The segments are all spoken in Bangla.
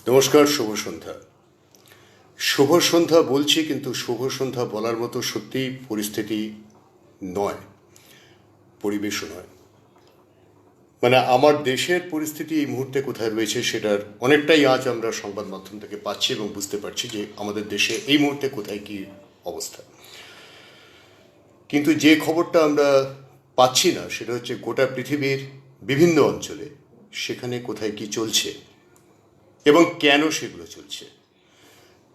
নমস্কার, শুভ সন্ধ্যা। শুভ সন্ধ্যা বলছি, কিন্তু শুভ সন্ধ্যা বলার মতো সত্যিই পরিস্থিতি নয়, পরিবেশও নয়। মানে আমার দেশের পরিস্থিতি এই মুহূর্তে কোথায় রয়েছে সেটার অনেকটাই আজ আমরা সংবাদ মাধ্যম থেকে পাচ্ছি এবং বুঝতে পারছি যে আমাদের দেশে এই মুহূর্তে কোথায় কী অবস্থা। কিন্তু যে খবরটা আমরা পাচ্ছি না সেটা হচ্ছে গোটা পৃথিবীর বিভিন্ন অঞ্চলে সেখানে কোথায় কি চলছে এবং কেন সেগুলো চলছে।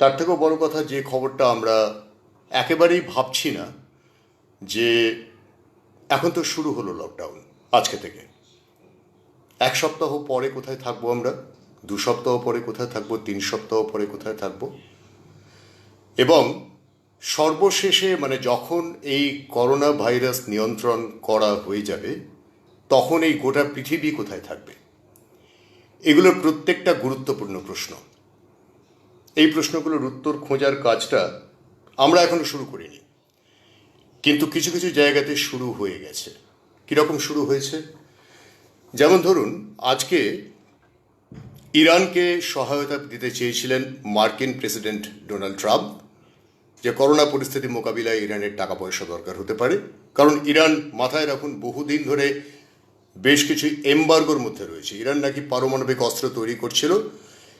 তার থেকেও বড় কথা, যে খবরটা আমরা একেবারেই ভাবছি না যে এখন তো শুরু হলো লকডাউন আজকে থেকে। এক সপ্তাহ পরে কোথায় থাকবো আমরা, 2 সপ্তাহ পরে কোথায় থাকবো, 3 সপ্তাহ পরে কোথায় থাকবো, এবং সর্বশেষে মানে যখন এই করোনা ভাইরাস নিয়ন্ত্রণ করা হয়ে যাবে তখন এই গোটা পৃথিবী কোথায় থাকবে। এগুলোর প্রত্যেকটা গুরুত্বপূর্ণ প্রশ্ন। এই প্রশ্নগুলোর উত্তর খোঁজার কাজটা আমরা এখনো শুরু করিনি, কিন্তু কিছু কিছু জায়গাতে শুরু হয়ে গেছে। কীরকম শুরু হয়েছে? যেমন ধরুন, আজকে ইরানকে সহায়তা দিতে চেয়েছিলেন মার্কিন প্রেসিডেন্ট ডোনাল্ড ট্রাম্প, যে করোনা পরিস্থিতি মোকাবিলায় ইরানের টাকা পয়সা দরকার হতে পারে, কারণ ইরান মাথায় রাখুন বহুদিন ধরে বেশ কিছু এমবার্গোর মধ্যে রয়েছে। ইরান নাকি পারমাণবিক অস্ত্র তৈরি করছিল,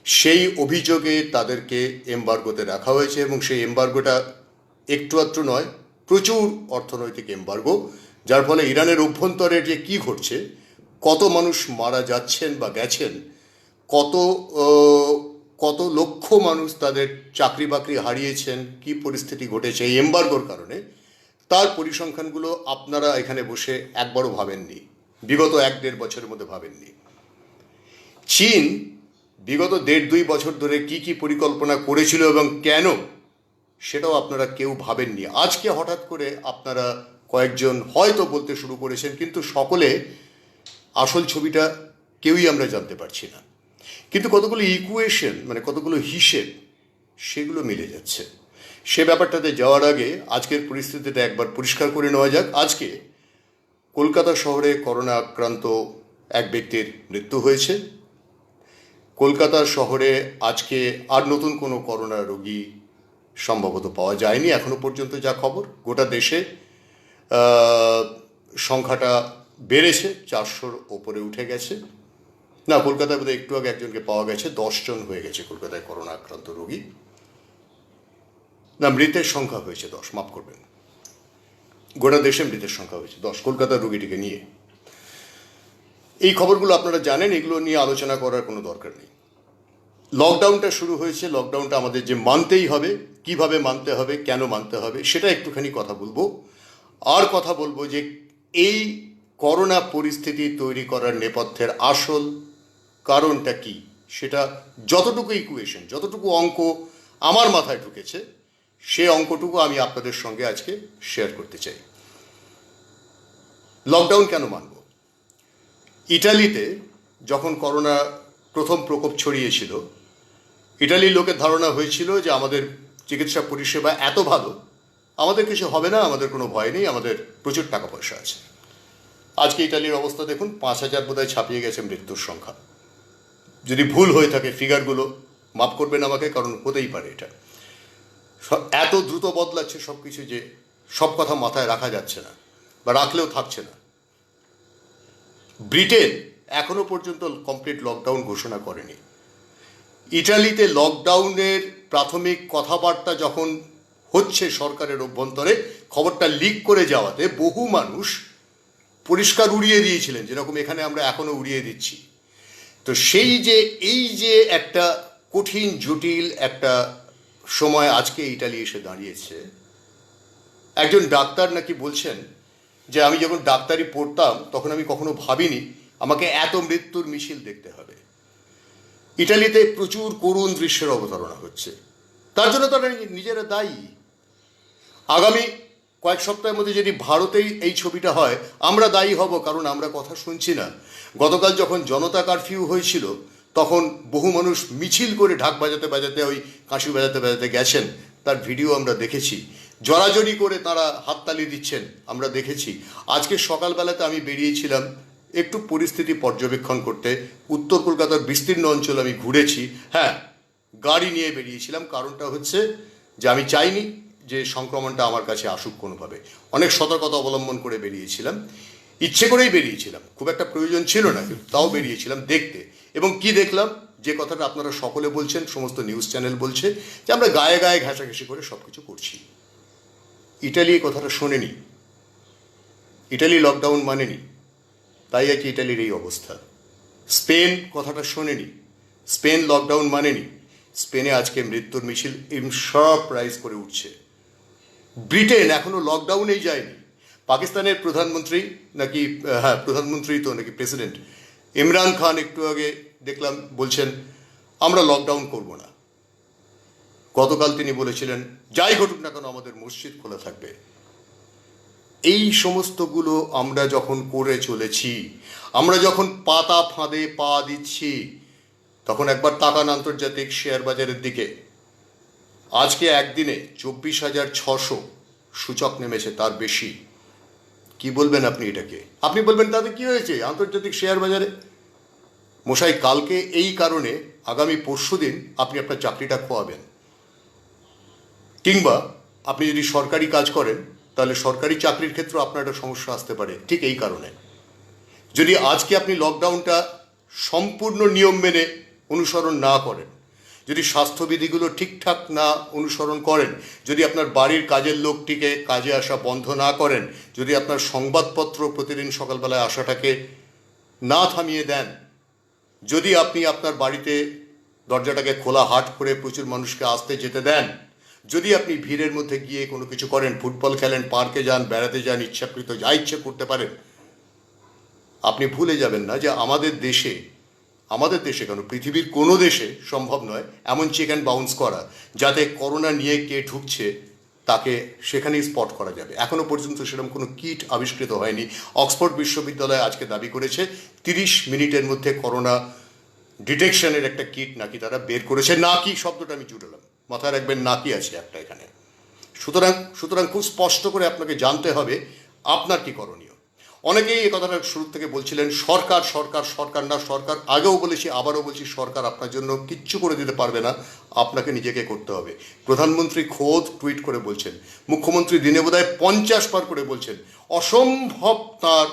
সেই অভিযোগে তাদেরকে এমবার্গোতে রাখা হয়েছে, এবং সেই এমবার্গোটা একটু আধটু নয়, প্রচুর অর্থনৈতিক এমবার্গো, যার ফলে ইরানের অভ্যন্তরে যে কি ঘটছে, কত মানুষ মারা যাচ্ছেন বা গেছেন, কত কত লক্ষ মানুষ তাদের চাকরি বাকরি হারিয়েছেন, কি পরিস্থিতি ঘটেছে এই এমবার্গোর কারণে, তার পরিসংখ্যানগুলো আপনারা এখানে বসে একবারও ভাবেননি, বিগত 1-1.5 বছরের মধ্যে ভাবেননি। চীন বিগত 1.5-2 বছর ধরে কি কি পরিকল্পনা করেছিল এবং কেন, সেটাও আপনারা কেউ ভাবেননি। আজকে হঠাৎ করে আপনারা কয়েকজন হয়তো বলতে শুরু করেছেন, কিন্তু সকলে আসল ছবিটা কেউই আমরা জানতে পারছি না। কিন্তু কতগুলো ইকুয়েশন, মানে কতগুলো হিসেব, সেগুলো মিলে যাচ্ছে। সে ব্যাপারটাতে যাওয়ার আগে আজকের পরিস্থিতিটা একবার পরিষ্কার করে নেওয়া যাক। আজকে কলকাতা শহরে করোনা আক্রান্ত এক ব্যক্তির মৃত্যু হয়েছে। কলকাতা শহরে আজকে আর নতুন কোনো করোনা রোগী সম্ভবত পাওয়া যায়নি এখনো পর্যন্ত, যা খবর। গোটা দেশে সংখ্যাটা বেড়েছে, 400-র ওপরে উঠে গেছে। না, কলকাতায় বোধহয় একটু আগে একজনকে পাওয়া গেছে, 10 জন হয়ে গেছে কলকাতায় করোনা আক্রান্ত রোগী। না, মৃতের সংখ্যা হয়েছে 10, মাফ করবেন, গোটা দেশে মৃতের সংখ্যা হয়েছে 10 কলকাতার রোগীটিকে নিয়ে। এই খবরগুলো আপনারা জানেন, এগুলো নিয়ে আলোচনা করার কোনো দরকার নেই। লকডাউনটা শুরু হয়েছে, লকডাউনটা আমাদের যে মানতেই হবে, কিভাবে মানতে হবে, কেন মানতে হবে, সেটা একটুখানি কথা বলবো। আর কথা বলবো যে এই করোনা পরিস্থিতি তৈরি করার নেপথ্যের আসল কারণটা কি, সেটা যতটুকু ইকুয়েশন, যতটুকু অঙ্ক আমার মাথায় ঢুকেছে, সে অঙ্কটুকু আমি আপনাদের সঙ্গে আজকে শেয়ার করতে চাই। লকডাউন কেন মানব? ইটালিতে যখন করোনা প্রথম প্রকোপ ছড়িয়েছিল, ইটালির লোকের ধারণা হয়েছিল যে আমাদের চিকিৎসা পরিষেবা এত ভালো, আমাদের কিছু হবে না, আমাদের কোনো ভয় নেই, আমাদের প্রচুর টাকা পয়সা আছে। আজকে ইটালির অবস্থা দেখুন, 5,000 বোধহয় ছাপিয়ে গেছে মৃত্যুর সংখ্যা। যদি ভুল হয়ে থাকে ফিগারগুলো, মাফ করবেন আমাকে, কারণ হতেই পারে এটা। এত দ্রুত বদলাচ্ছে সব কিছু যে সব কথা মাথায় রাখা যাচ্ছে না, বা রাখলেও থাকছে না। ব্রিটেন এখনো পর্যন্ত কমপ্লিট লকডাউন ঘোষণা করেনি। ইটালিতে লকডাউনের প্রাথমিক কথাবার্তা যখন হচ্ছে সরকারের অভ্যন্তরে, খবরটা লিক করে যাওয়াতে বহু মানুষ পরিষ্কার উড়িয়ে দিয়েছিলেন, যেরকম এখানে আমরা এখনো উড়িয়ে দিচ্ছি। তো সেই যে এই যে একটা কঠিন জটিল একটা সময় আজকে ইটালি এসে দাঁড়িয়েছে। একজন ডাক্তার নাকি বলছেন যে আমি যখন ডাক্তারি পড়তাম তখন আমি কখনো ভাবিনি আমাকে এত মৃত্যুর মিছিল দেখতে হবে। ইটালিতে প্রচুর করুণ দৃশ্যের অবতারণা হচ্ছে, তার জন্য তারা নিজেরা দায়ী। আগামী কয়েক সপ্তাহের মধ্যে যদি ভারতেই এই ছবিটা হয়, আমরা দায়ী হব, কারণ আমরা কথা শুনছি না। গতকাল যখন জনতা কারফিউ হয়েছিল, তখন বহু মানুষ মিছিল করে ঢাক বাজাতে বাজাতে, ওই কাঁসি বাজাতে বাজাতে গেছেন, তার ভিডিও আমরা দেখেছি। জড়াজড়ি করে তারা হাততালি দিচ্ছেন, আমরা দেখেছি। আজকে সকালবেলাতে আমি বেরিয়েছিলাম একটু পরিস্থিতি পর্যবেক্ষণ করতে উত্তর কলকাতার বিস্তীর্ণ অঞ্চল আমি ঘুরেছি। হ্যাঁ, গাড়ি নিয়ে বেরিয়েছিলাম, কারণটা হচ্ছে যে আমি চাইনি যে সংক্রমণটা আমার কাছে আসুক কোনোভাবে। অনেক সতর্কতা অবলম্বন করে বেরিয়েছিলাম, ইচ্ছে করেই বেরিয়েছিলাম, খুব একটা প্রয়োজন ছিল না, কিন্তু তাও বেরিয়েছিলাম দেখতে। এবং কি দেখলাম, যে কথাটা আপনারা সকলে বলছেন, সমস্ত নিউজ চ্যানেল বলছে যে আমরা গায়ে গায়ে ঘেঁষাঘেঁষি করে সব কিছু করছি। ইটালি এই কথাটা শোনেনি, ইটালি লকডাউন মানেনি, তাই আর কি ইটালির এই অবস্থা। স্পেন কথাটা শোনেনি, স্পেন লকডাউন মানেনি, স্পেনে আজকে মৃত্যুর মিছিল সারপ্রাইজ করে উঠছে। ব্রিটেন এখনো লকডাউনেই যায়নি। পাকিস্তানের প্রধানমন্ত্রী নাকি, হ্যাঁ প্রধানমন্ত্রী তো নাকি প্রেসিডেন্ট ইমরান খান একটু আগে দেখলাম বলছেন আমরা লকডাউন করব না। গতকাল তিনি বলেছিলেন যাই ঘটুক না কেন আমাদের মসজিদ খোলা থাকবে। এই সমস্তগুলো আমরা যখন করে চলেছি, আমরা যখন পাতা ফাঁদে পা দিচ্ছি, তখন একবার তাকান আন্তর্জাতিক শেয়ার বাজারের দিকে। আজকে একদিনে 24,600 সূচক নেমেছে, তার বেশি। কি বলবেন আপনি এটাকে? আপনি বলবেন তাতে কি হয়েছে আন্তর্জাতিক শেয়ার বাজারে? মশাই, কালকে এই কারণে আগামী পরশুদিন আপনি আপনার চাকরিটা খোয়াবেন, কিংবা আপনি যদি সরকারি কাজ করেন তাহলে সরকারি চাকরির ক্ষেত্রে আপনার একটা সমস্যা আসতে পারে, ঠিক এই কারণে। যদি আজকে আপনি লকডাউনটা সম্পূর্ণ নিয়ম মেনে অনুসরণ না করেন, যদি স্বাস্থ্যবিধিগুলো ঠিকঠাক না অনুসরণ করেন, যদি আপনার বাড়ির কাজের লোকটিকে কাজে আসা বন্ধ না করেন, যদি আপনার সংবাদপত্র প্রতিদিন সকালবেলায় আসাটাকে না থামিয়ে দেন, যদি আপনি আপনার বাড়িতে দরজাটাকে খোলা হাট করে প্রচুর মানুষকে আসতে যেতে দেন, যদি আপনি ভিড়ের মধ্যে গিয়ে কোনো কিছু করেন, ফুটবল খেলেন, পার্কে যান, বেড়াতে যান, ইচ্ছাকৃত যা ইচ্ছে করতে পারেন, আপনি ভুলে যাবেন না যে আমাদের দেশে কেন পৃথিবীর কোনো দেশে সম্ভব নয় এমন চেক অ্যান্ড বাউন্স করা, যাতে করোনা নিয়ে কে ঢুকছে তাকে সেখানেই স্পট করা যাবে। এখনও পর্যন্ত সেরকম কোনো কিট আবিষ্কৃত হয়নি। অক্সফোর্ড বিশ্ববিদ্যালয় আজকে দাবি করেছে 30 মিনিটের মধ্যে করোনা ডিটেকশনের একটা কিট নাকি তারা বের করেছে। নাকি শব্দটা আমি জুড়লাম, মাথায় রাখবেন, নাকি আছে একটা এখানে। সুতরাং খুব স্পষ্ট করে আপনাকে জানতে হবে আপনার কি করণীয়। অনেকেই এই কথাটা শুরু থেকে বলছিলেন সরকার সরকার সরকার, না সরকার, আগেও বলেছি আবারও বলছি, সরকার আপনার জন্য কিচ্ছু করে দিতে পারবে না, আপনাকে নিজেকে করতে হবে। প্রধানমন্ত্রী খোদ টুইট করে বলছেন, মুখ্যমন্ত্রী দিনে বোধহয় 50 বার করে বলছেন, অসম্ভব তার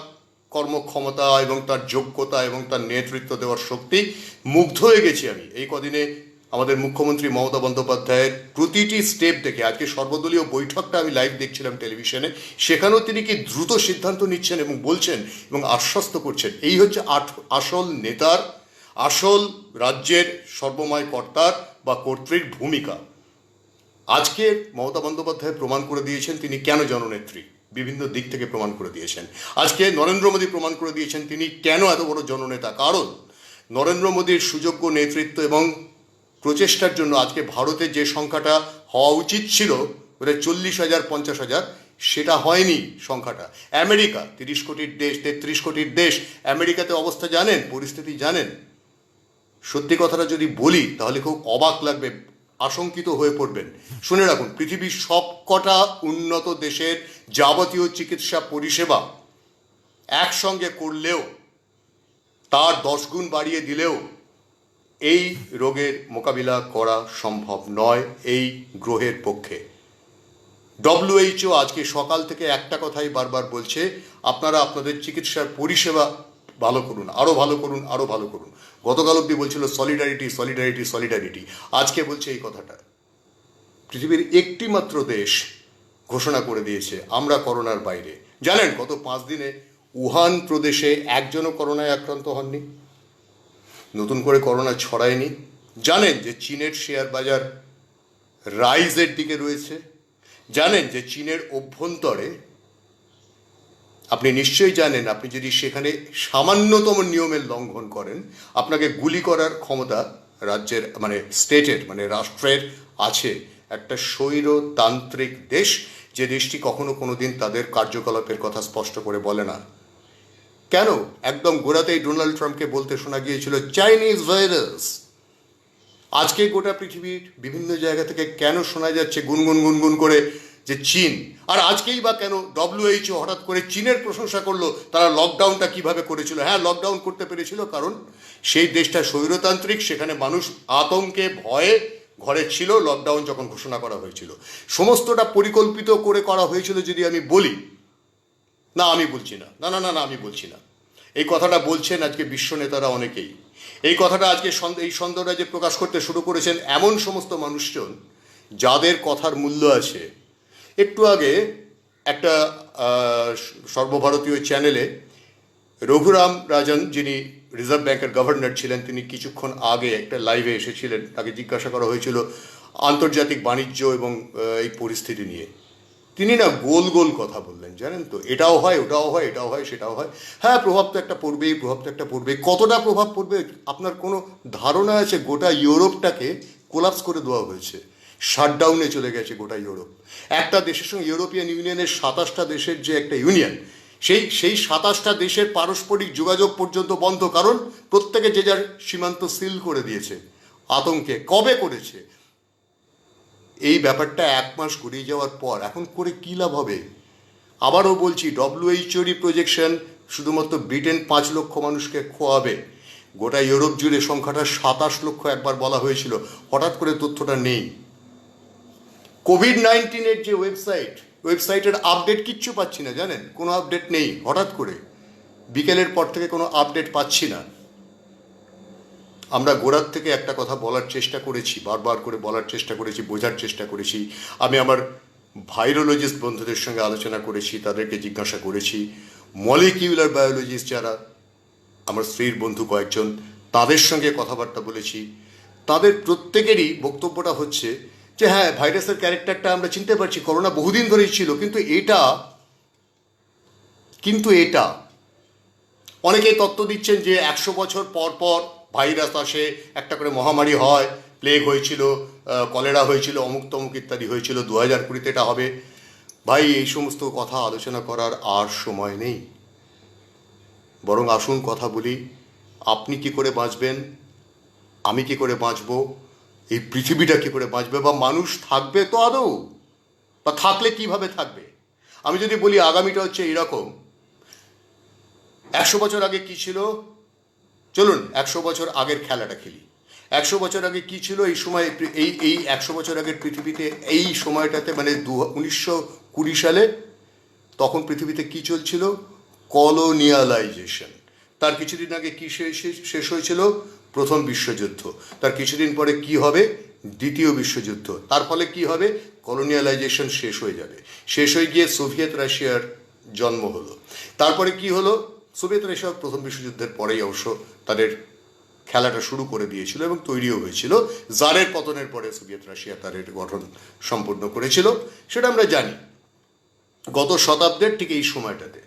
কর্মক্ষমতা এবং তার যোগ্যতা এবং তার নেতৃত্ব দেওয়ার শক্তি। মুগ্ধ হয়ে গেছি আমি এই কদিনে আমাদের মুখ্যমন্ত্রী মমতা বন্দ্যোপাধ্যায়ের প্রতিটি স্টেপ দেখে। আজকে সর্বদলীয় বৈঠকটা আমি লাইভ দেখছিলাম টেলিভিশনে, সেখানেও তিনি কি দ্রুত সিদ্ধান্ত নিচ্ছেন এবং বলছেন এবং আশ্বস্ত করছেন। এই হচ্ছে আসল নেতার, আসল রাজ্যের সর্বময় কর্তার বা কর্ত্রীর ভূমিকা। আজকে মমতা বন্দ্যোপাধ্যায় প্রমাণ করে দিয়েছেন তিনি কেন জননেত্রী, বিভিন্ন দিক থেকে প্রমাণ করে দিয়েছেন। আজকে নরেন্দ্র মোদী প্রমাণ করে দিয়েছেন তিনি কেন এত বড় জননেতা। কারণ নরেন্দ্র মোদীর সুযোগ্য নেতৃত্ব এবং প্রচেষ্টার জন্য আজকে ভারতে যে সংখ্যাটা হওয়া উচিত ছিল, বোধহয় 40,000 50,000, সেটা হয়নি সংখ্যাটা। আমেরিকা 30 কোটির দেশ, 33 কোটির দেশ, আমেরিকাতে অবস্থা জানেন, পরিস্থিতি জানেন। সত্যি কথাটা যদি বলি তাহলে খুব অবাক লাগবে, আশঙ্কিত হয়ে পড়বেন। শুনে রাখুন, পৃথিবীর সবকটা উন্নত দেশের যাবতীয় চিকিৎসা পরিষেবা একসঙ্গে করলেও, তার 10 গুণ বাড়িয়ে দিলেও এই রোগের মোকাবিলা করা সম্ভব নয় এই গ্রহের পক্ষে। WHO আজকে সকাল থেকে একটা কথাই বারবার বলছে, আপনারা আপনাদের চিকিৎসার পরিষেবা ভালো করুন, আরও ভালো করুন, আরও ভালো করুন। গতকাল অবধি বলছিল সলিডারিটি সলিডারিটি সলিডারিটি, আজকে বলছে এই কথাটা। পৃথিবীর একটি মাত্র দেশ ঘোষণা করে দিয়েছে আমরা করোনার বাইরে। জানেন গত 5 দিনে উহান প্রদেশে একজনও করোনায় আক্রান্ত হননি, নতুন করে করোনা ছড়ায়নি। জানেন যে চীনের শেয়ার বাজার রাইজের দিকে রয়েছে। জানেন যে চীনের অভ্যন্তরে, আপনি নিশ্চয়ই জানেন, আপনি যদি সেখানে সামান্যতম নিয়মের লঙ্ঘন করেন আপনাকে গুলি করার ক্ষমতা রাজ্যের মানে স্টেটের মানে রাষ্ট্রের আছে। একটা স্বৈরতান্ত্রিক দেশ, যে দেশটি কখনো কোনো দিন তাদের কার্যকলাপের কথা স্পষ্ট করে বলে না। কেন একদম গোড়াতেই ডোনাল্ড ট্রাম্পকে বলতে শোনা গিয়েছিল চাইনিজ ভাইরাস। আজকে গোটা পৃথিবীর বিভিন্ন জায়গা থেকে কেন শোনা যাচ্ছে গুনগুন গুনগুন করে যে চীন, আর আজকেই বা কেন WHO হঠাৎ করে চীনের প্রশংসা করলো, তারা লকডাউনটা কিভাবে করেছিল? হ্যাঁ, লকডাউন করতে পেরেছিল কারণ সেই দেশটা স্বৈরতান্ত্রিক, সেখানে মানুষ আতঙ্কে ভয়ে ঘরে ছিল লকডাউন যখন ঘোষণা করা হয়েছিল। সমস্তটা পরিকল্পিত করে করা হয়েছিল যদি আমি বলি, না আমি বলছি না, না না না না আমি বলছি না। এই কথাটা বলছেন আজকে বিশ্ব নেতারা অনেকেই। এই কথাটা আজকে এই সন্দেহটা যে প্রকাশ করতে শুরু করেছেন এমন সমস্ত মানুষজন যাদের কথার মূল্য আছে। একটু আগে একটা সর্বভারতীয় চ্যানেলে রঘুরাম রাজন, যিনি রিজার্ভ ব্যাংকের গভর্নর ছিলেন, তিনি কিছুক্ষণ আগে একটা লাইভে এসেছিলেন। তাকে জিজ্ঞাসা করা হয়েছিল আন্তর্জাতিক বাণিজ্য এবং এই পরিস্থিতি নিয়ে। তিনি না গোল গোল কথা বললেন, জানেন তো, এটাও হয় ওটাও হয়, এটাও হয় সেটাও হয়। হ্যাঁ, প্রভাব তো একটা পড়বেই, প্রভাব তো একটা পড়বেই। কতটা প্রভাব পড়বে আপনার কোনো ধারণা আছে? গোটা ইউরোপটাকে কোলাপস করে দেওয়া হয়েছে, শাটডাউনে চলে গেছে গোটা ইউরোপ। একটা দেশের সঙ্গে ইউরোপিয়ান ইউনিয়নের 27টা দেশের যে একটা ইউনিয়ন, সেই 27টা দেশের পারস্পরিক যোগাযোগ পর্যন্ত বন্ধ, কারণ প্রত্যেকে যে যার সীমান্ত সিল করে দিয়েছে আতঙ্কে। কবে করেছে? এই ব্যাপারটা 1 মাস গড়িয়ে যাওয়ার পর এখন করে কী লাভ হবে? আবারও বলছি, WHO প্রজেকশন শুধুমাত্র ব্রিটেন 5 লক্ষ মানুষকে খোয়াবে। গোটা ইউরোপ জুড়ে সংখ্যাটা 27 লক্ষ একবার বলা হয়েছিল, হঠাৎ করে তথ্যটা নেই। কোভিড-19 যে ওয়েবসাইটের আপডেট কিচ্ছু পাচ্ছি না, জানেন, কোনো আপডেট নেই। হঠাৎ করে বিকেলের পর থেকে কোনো আপডেট পাচ্ছি না। আমরা গোড়ার থেকে একটা কথা বলার চেষ্টা করেছি, বারবার করে বলার চেষ্টা করেছি, বোঝার চেষ্টা করেছি। আমি আমার ভাইরোলজিস্ট বন্ধুদের সঙ্গে আলোচনা করেছি, তাদেরকে জিজ্ঞাসা করেছি। মলিকিউলার বায়োলজিস্ট যারা আমার স্ত্রীর বন্ধু কয়েকজন, তাদের সঙ্গে কথাবার্তা বলেছি। তাদের প্রত্যেকেরই বক্তব্যটা হচ্ছে যে হ্যাঁ, ভাইরাসের ক্যারেক্টারটা আমরা চিনতে পারছি, করোনা বহুদিন ধরেই ছিল, কিন্তু এটা অনেকেই তত্ত্ব দিচ্ছেন যে 100 বছর পর পর ভাইরাস আসে, একটা করে মহামারী হয়। প্লেগ হয়েছিল, কলেরা হয়েছিল, অমুক তমুক ইত্যাদি হয়েছিল, 2020 এটা হবে। ভাই, এই সমস্ত কথা আলোচনা করার আর সময় নেই। বরং আসুন কথা বলি, আপনি কি করে বাঁচবেন, আমি কি করে বাঁচব, এই পৃথিবীটা কী করে বাঁচবে, বা মানুষ থাকবে তো আদৌ, বা থাকলে কিভাবে থাকবে? আমি যদি বলি আগামীটা হচ্ছে এরকম, 100 বছর আগে কি ছিল, চলুন 100 বছর আগের খেলাটা খেলি। 100 বছর আগে কি ছিল? এই সময় এই 100 বছর আগের পৃথিবীতে এই সময়টাতে, মানে 1920 সালে, তখন পৃথিবীতে কি চলছিল? কলোনিয়ালাইজেশন। তার কিছুদিন আগে কি শেষ হয়েছিল? প্রথম বিশ্বযুদ্ধ। তার কিছুদিন পরে কি হবে? দ্বিতীয় বিশ্বযুদ্ধ। তার ফলে কি হবে? কলোনিয়ালাইজেশন শেষ হয়ে যাবে। শেষ হয়ে গিয়ে সোভিয়েত রাশিয়ার জন্ম হলো। তারপরে কি হলো? সোভিয়েত রাশিয়া প্রথম বিশ্বযুদ্ধের পরেই অবশ্য তাদের খেলাটা শুরু করে দিয়েছিল এবং তৈরিও হয়েছিল। জারের পতনের পরে সোভিয়েত রাশিয়া তাদের গঠন সম্পূর্ণ করেছিল, সেটা আমরা জানি, গত শতাব্দের ঠিক এই সময়টাতে।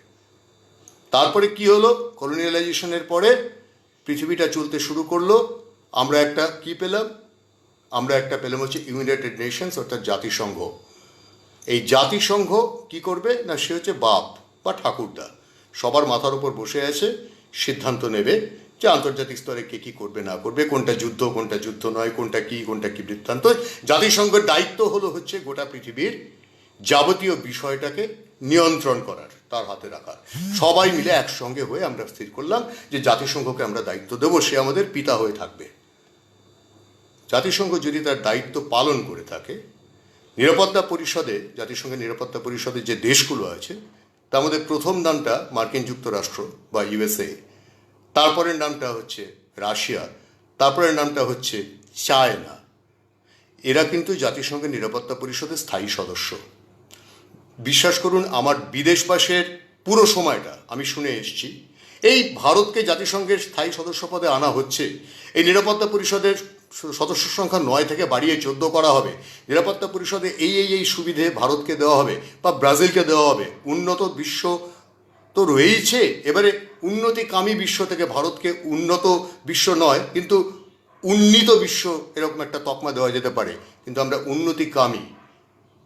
তারপরে কি হলো? কলোনিয়ালাইজেশনের পরে পৃথিবীটা চলতে শুরু করলো। আমরা একটা কি পেলাম? আমরা একটা পেলাম হচ্ছে ইউনাইটেড নেশনস, অর্থাৎ জাতিসংঘ। এই জাতিসংঘ কি করবে না, সে হচ্ছে বাপ বা ঠাকুরদা, সবার মাথার উপর বসে আছে, সিদ্ধান্ত নেবে যে আন্তর্জাতিক স্তরে কে কী করবে না করবে, কোনটা যুদ্ধ কোনটা যুদ্ধ নয়, কোনটা কি বৃত্তান্ত। জাতিসংঘের দায়িত্ব হলো হচ্ছে গোটা পৃথিবীর যাবতীয় বিষয়টাকে নিয়ন্ত্রণ করার, তার হাতে রাখার। সবাই মিলে একসঙ্গে হয়ে আমরা স্থির করলাম যে জাতিসংঘকে আমরা দায়িত্ব দেবো, সে আমাদের পিতা হয়ে থাকবে। জাতিসংঘ যদি তার দায়িত্ব পালন করে থাকে, নিরাপত্তা পরিষদে, জাতিসংঘের নিরাপত্তা পরিষদে যে দেশগুলো আছে তার মধ্যে প্রথম নামটা মার্কিন যুক্তরাষ্ট্র বা USA, তারপরের নামটা হচ্ছে রাশিয়া, তারপরের নামটা হচ্ছে চায়না। এরা কিন্তু জাতিসংঘের নিরাপত্তা পরিষদের স্থায়ী সদস্য। বিশ্বাস করুন, আমার বিদেশবাসের পুরো সময়টা আমি শুনে এসেছি, এই ভারতকে জাতিসংঘের স্থায়ী সদস্য পদে আনা হচ্ছে, এই নিরাপত্তা পরিষদের সদস্য সংখ্যা 9 থেকে বাড়িয়ে 14 করা হবে, নিরাপত্তা পরিষদে এই সুবিধে ভারতকে দেওয়া হবে বা ব্রাজিলকে দেওয়া হবে। উন্নত বিশ্ব তো রয়েইছে, এবারে উন্নতিকামী বিশ্ব থেকে ভারতকে উন্নত বিশ্ব নয় কিন্তু উন্নীত বিশ্ব এরকম একটা তকমা দেওয়া যেতে পারে, কিন্তু আমরা উন্নতিকামী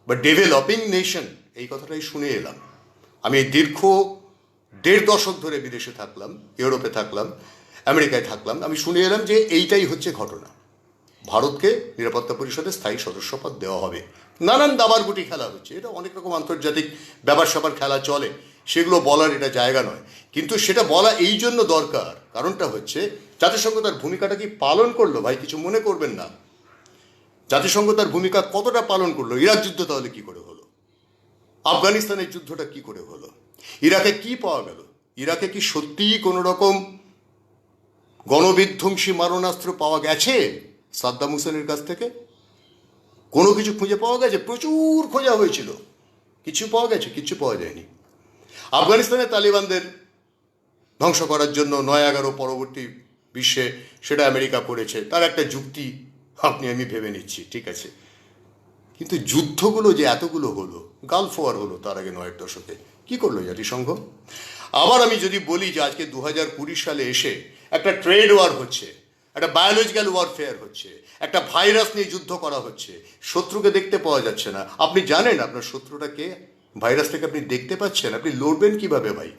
বা ডেভেলপিং নেশন এই কথাটাই শুনে এলাম। আমি দীর্ঘ 1.5 দশক ধরে বিদেশে থাকলাম, ইউরোপে থাকলাম, আমেরিকায় থাকলাম, আমি শুনে এলাম যে এইটাই হচ্ছে ঘটনা। ভারতকে নিরাপত্তা পরিষদের স্থায়ী সদস্যপদ দেওয়া হবে। নানান দাবার গুটি খেলা হচ্ছে, এটা অনেক রকম আন্তর্জাতিক ব্যাপার স্যাপার খেলা চলে, সেগুলো বলার এটা জায়গা নয়। কিন্তু সেটা বলা এই জন্য দরকার, কারণটা হচ্ছে জাতিসংঘ তার ভূমিকাটা কি পালন করলো ভাই? কিছু মনে করবেন না, জাতিসংঘ তার ভূমিকা কতটা পালন করলো? ইরাক যুদ্ধ তাহলে কি করে হলো? আফগানিস্তানের যুদ্ধটা কি করে হলো? ইরাকে কি পাওয়া গেল? ইরাকে কি সত্যিই কোনো রকম গণবিধ্বংসী মারণাস্ত্র পাওয়া গেছে সাদ্দাম হুসেনের কাছ থেকে? কোনো কিছু খুঁজে পাওয়া গেছে? প্রচুর খোঁজা হয়েছিল, কিছু পাওয়া গেছে? কিছু পাওয়া যায়নি। আফগানিস্তানে তালিবানদের ধ্বংস করার জন্য 9/11 পরবর্তী বিশ্বে সেটা আমেরিকা করেছে, তার একটা যুক্তি আপনি আমি ভেবে নিচ্ছি, ঠিক আছে। কিন্তু যুদ্ধগুলো যে এতগুলো হলো, গালফ ওয়ার হলো তার আগে 9-এর দশকে, কী করলো জাতিসংঘ? আবার আমি যদি বলি যে আজকে 2020 সালে এসে একটা ট্রেড ওয়ার হচ্ছে, একটা বায়োলজিক্যাল ওয়ারফেয়ার হচ্ছে, একটা ভাইরাস নিয়ে যুদ্ধ করা হচ্ছে, শত্রুকে দেখতে পাওয়া যাচ্ছে না। আপনি জানেন আপনার শত্রুটা কে? ভাইরাসটাকে আপনি দেখতে পাচ্ছেন? আপনি লড়বেন কিভাবে ভাই?